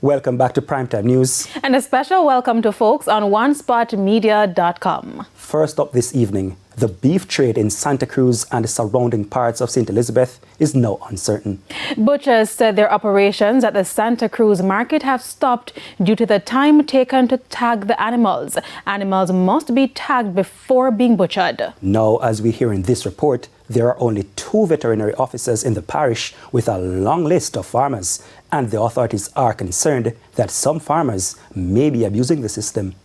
Welcome back to Primetime News. And a special welcome to folks on OneSpotMedia.com. First up this evening, the beef trade in Santa Cruz and the surrounding parts of St. Elizabeth is now uncertain. Butchers said their operations at the Santa Cruz market have stopped due to the time taken to tag the animals. Animals must be tagged before being butchered. Now, as we hear in this report, there are only 2 veterinary officers in the parish with a long list of farmers, and the authorities are concerned that some farmers may be abusing the system.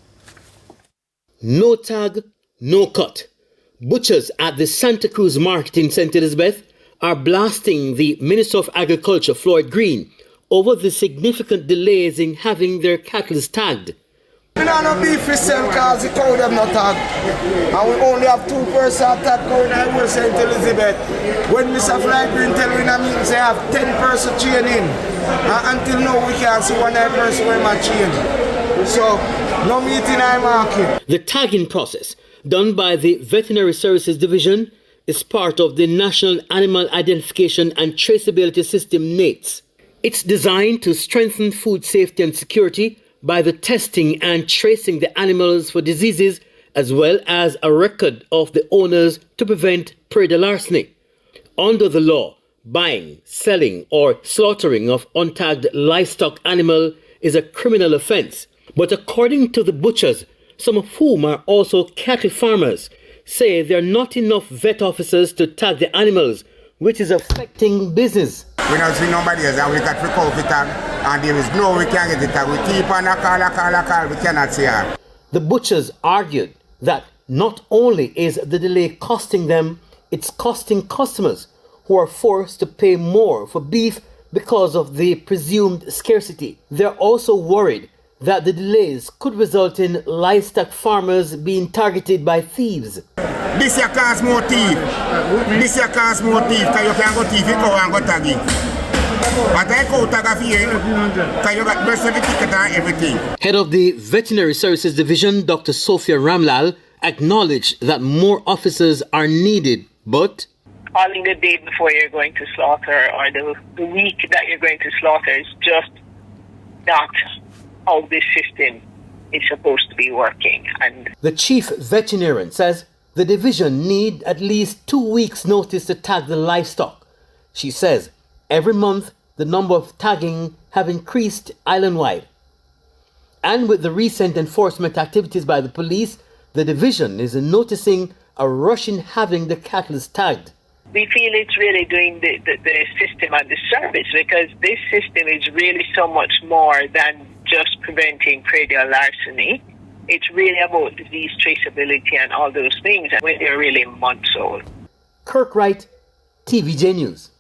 No tag, no cut. Butchers at the Santa Cruz market in St. Elizabeth are blasting the Minister of Agriculture, Floyd Green, over the significant delays in having their cattle tagged. We don't have beef for sale because the cow them not tag. And we only have 2 persons tag cow in the whole St. Elizabeth. When Mr. Floyd Green tell me in a meeting they have 10 person chain in. And until now we can't see one person with my chain. So, no meat in our market. The tagging process, done by the Veterinary Services Division, is part of the National Animal Identification and Traceability System, NATES. It's designed to strengthen food safety and security by the testing and tracing the animals for diseases, as well as a record of the owners to prevent prey larceny. Under the law, buying, selling or slaughtering of untagged livestock animal is a criminal offence. But according to the butchers, some of whom are also cattle farmers, say there are not enough vet officers to tag the animals, which is affecting business. We don't see nobody else and we got to call the tag and there is no we can't get the tag. We keep on a call, we cannot see her. The butchers argued that not only is the delay costing them, it's costing customers who are forced to pay more for beef because of the presumed scarcity. They're also worried that the delays could result in livestock farmers being targeted by thieves. This year costs more thief. This year costs more thief because you can go thief it and go tag it. But I go tag a fee because you got birth certificate and everything. Head of the Veterinary Services Division, Dr. Sophia Ramlal, acknowledged that more officers are needed, but calling the day before you're going to slaughter or the week that you're going to slaughter is just not how this system is supposed to be working. And the chief veterinarian says the division need at least 2 weeks' notice to tag the livestock. She says every month the number of tagging have increased island-wide. And with the recent enforcement activities by the police, the division is noticing a rush in having the cattle tagged. we feel it's really doing the system a disservice, because this system is really so much more than just preventing predial larceny. It's really about disease traceability and all those things when they're really months old. Kirk Wright, TVJ News.